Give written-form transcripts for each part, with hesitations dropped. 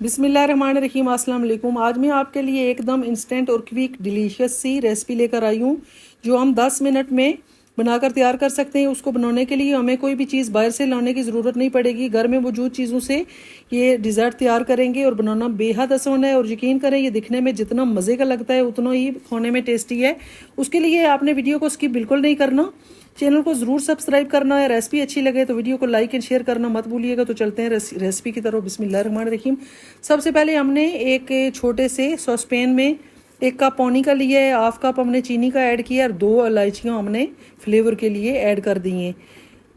बिस्मिल्लाहिर्रहमानिर्रहीम, अस्सलाम वालेकुम। आज मैं आपके लिए एकदम इंस्टेंट और क्विक डिलीशियस सी रेसिपी लेकर आई हूँ जो हम 10 मिनट में बनाकर तैयार कर सकते हैं। उसको बनाने के लिए हमें कोई भी चीज़ बाहर से लाने की ज़रूरत नहीं पड़ेगी। घर में मौजूद चीज़ों से ये डिज़र्ट तैयार करेंगे और बनाना बेहद आसान है। और यकीन करें, ये दिखने में जितना मज़े का लगता है उतना ही खाने में टेस्टी है। उसके लिए आपने वीडियो को स्किप बिल्कुल नहीं करना, चैनल को ज़रूर सब्सक्राइब करना है। रेसिपी अच्छी लगे तो वीडियो को लाइक एंड शेयर करना मत भूलिएगा। तो चलते हैं रेसिपी की तरफ। बिस्मिल्लाहिर्रहमानिर्रहीम। सबसे पहले हमने एक छोटे से सॉसपैन में 1 कप पानी का लिया है, 1/2 कप हमने चीनी का ऐड किया और 2 इलायचियाँ हमने फ्लेवर के लिए ऐड कर दी हैं।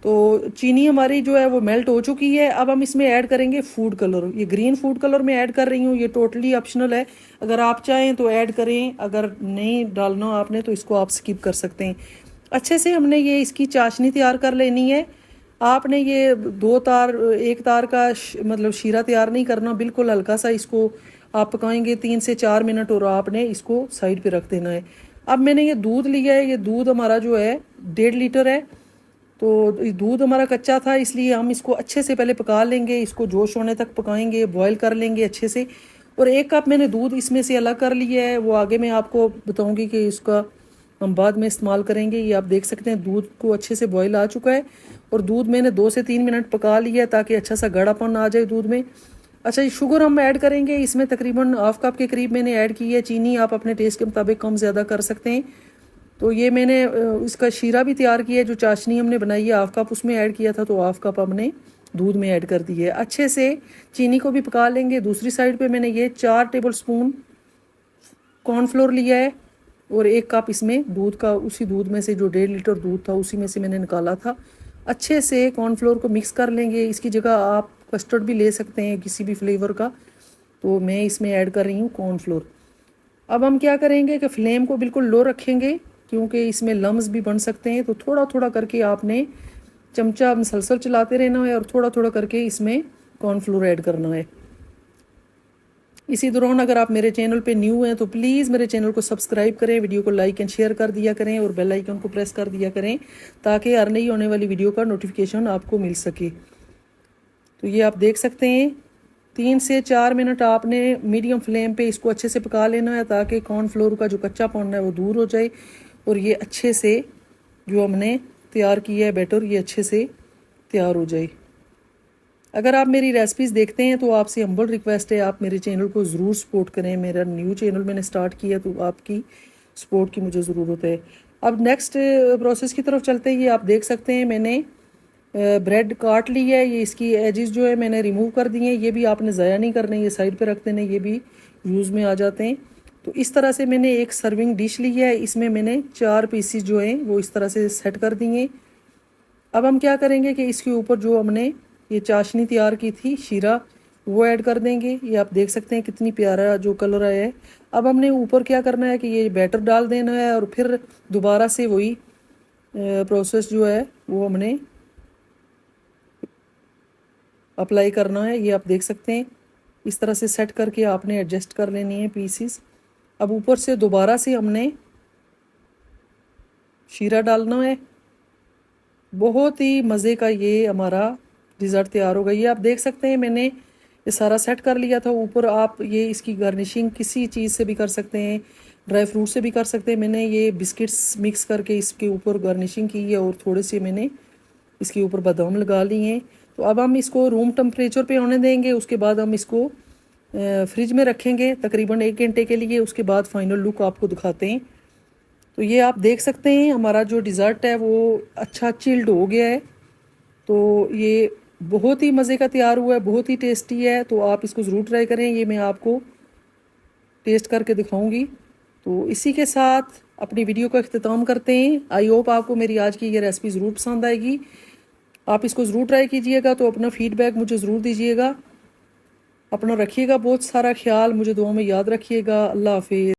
तो चीनी हमारी जो है वो मेल्ट हो चुकी है। अब हम इसमें ऐड करेंगे फूड कलर। ये ग्रीन फूड कलर मैं ऐड कर रही हूँ, ये टोटली ऑप्शनल है। अगर आप चाहें तो ऐड करें, अगर नहीं डालना आपने तो इसको आप स्किप कर सकते हैं। अच्छे से हमने ये इसकी चाशनी तैयार कर लेनी है। आपने ये 2 तार 1 तार का मतलब शीरा तैयार नहीं करना, बिल्कुल हल्का सा इसको आप पकाएंगे 3 से 4 मिनट और आपने इसको साइड पे रख देना है। अब मैंने ये दूध लिया है, ये दूध हमारा जो है 1.5 लीटर है। तो दूध हमारा कच्चा था, इसलिए हम इसको अच्छे से पहले पका लेंगे। इसको जोश होने तक पकाएंगे, बॉयल कर लेंगे अच्छे से। और 1 कप मैंने दूध इसमें से अलग कर लिया है, वो आगे मैं आपको बताऊंगी कि इसका हम बाद में इस्तेमाल करेंगे। ये आप देख सकते हैं दूध को अच्छे से बॉयल आ चुका है और दूध मैंने 2 से 3 मिनट पका लिया है ताकि अच्छा सा गाढ़ापन आ जाए दूध में। अच्छा, ये शुगर हम ऐड करेंगे इसमें तकरीबन 1/2 कप के करीब मैंने ऐड की है। चीनी आप अपने टेस्ट के मुताबिक कम ज़्यादा कर सकते हैं। तो ये मैंने इसका शीरा भी तैयार किया है, जो चाशनी हमने बनाई है 1/2 कप उसमें ऐड किया था, तो 1/2 कप हमने दूध में ऐड कर दी है। अच्छे से चीनी को भी पका लेंगे। दूसरी साइड पे मैंने ये 4 टेबल स्पून कॉर्नफ्लोर लिया है और 1 कप इसमें दूध का, उसी दूध में से जो 1.5 लीटर दूध था उसी में से मैंने निकाला था। अच्छे से कॉर्नफ्लोर को मिक्स कर लेंगे। इसकी जगह आप कस्टर्ड भी ले सकते हैं किसी भी फ्लेवर का, तो मैं इसमें ऐड कर रही हूँ कॉर्नफ्लोर। अब हम क्या करेंगे कि फ्लेम को बिल्कुल लो रखेंगे क्योंकि इसमें लम्स भी बन सकते हैं। तो थोड़ा थोड़ा करके आपने चमचा मुसलसल चलाते रहना है और थोड़ा थोड़ा करके इसमें कॉर्नफ्लोर ऐड करना है। इसी दौरान अगर आप मेरे चैनल पे न्यू हैं तो प्लीज़ मेरे चैनल को सब्सक्राइब करें, वीडियो को लाइक एंड शेयर कर दिया करें और बेल आइकन को प्रेस कर दिया करें ताकि हर नई होने वाली वीडियो का नोटिफिकेशन आपको मिल सके। तो ये आप देख सकते हैं 3 से 4 मिनट आपने मीडियम फ्लेम पे इसको अच्छे से पका लेना है ताकि कॉर्नफ्लोर का जो कच्चापन है वो दूर हो जाए और ये अच्छे से जो हमने तैयार किया है बैटर, ये अच्छे से तैयार हो जाए। अगर आप मेरी रेसिपीज़ देखते हैं तो आपसे हम्बल रिक्वेस्ट है, आप मेरे चैनल को ज़रूर सपोर्ट करें। मेरा न्यू चैनल मैंने स्टार्ट किया तो आपकी सपोर्ट की मुझे ज़रूरत है। अब नेक्स्ट प्रोसेस की तरफ चलते हैं। ये आप देख सकते हैं मैंने ब्रेड काट ली है, ये इसकी एजेस जो है मैंने रिमूव कर दी हैं। ये भी आपने ज़ाया नहीं करना, ये साइड पे रख देने, ये भी यूज़ में आ जाते हैं। तो इस तरह से मैंने एक सर्विंग डिश ली है, इसमें मैंने 4 पीसीस जो हैं वो इस तरह से सेट कर दिए। अब हम क्या करेंगे कि इसके ऊपर जो हमने ये चाशनी तैयार की थी शीरा, वो ऐड कर देंगे। ये आप देख सकते हैं कितनी प्यारा जो कलर आया है। अब हमने ऊपर क्या करना है कि ये बैटर डाल देना है और फिर दोबारा से वही प्रोसेस जो है वो हमने अप्लाई करना है। ये आप देख सकते हैं इस तरह से सेट करके आपने एडजस्ट कर लेनी है पीसीस। अब ऊपर से दोबारा से हमने शीरा डालना है। बहुत ही मज़े का ये हमारा डिज़र्ट तैयार हो गई। ये आप देख सकते हैं मैंने ये सारा सेट कर लिया था। ऊपर आप ये इसकी गार्निशिंग किसी चीज़ से भी कर सकते हैं, ड्राई फ्रूट से भी कर सकते हैं। मैंने ये बिस्किट्स मिक्स करके इसके ऊपर गार्निशिंग की है और थोड़े से मैंने इसके ऊपर बादाम लगा लिए हैं। तो अब हम इसको रूम टेम्परेचर पे होने देंगे। उसके बाद हम इसको फ्रिज में रखेंगे तकरीबन 1 घंटे के लिए। उसके बाद फाइनल लुक आपको दिखाते हैं। तो ये आप देख सकते हैं हमारा जो डिज़र्ट है वो अच्छा चिल्ड हो गया है। तो ये बहुत ही मज़े का तैयार हुआ है, बहुत ही टेस्टी है। तो आप इसको ज़रूर ट्राई करें, ये मैं आपको टेस्ट करके दिखाऊंगी। तो इसी के साथ अपनी वीडियो का इख्तिताम करते हैं। आई होप आपको मेरी आज की ये रेसिपी ज़रूर पसंद आएगी। आप इसको ज़रूर ट्राई कीजिएगा। तो अपना फीडबैक मुझे ज़रूर दीजिएगा। अपना रखिएगा बहुत सारा ख्याल, मुझे दुआ में याद रखिएगा। अल्लाह हाफिज़।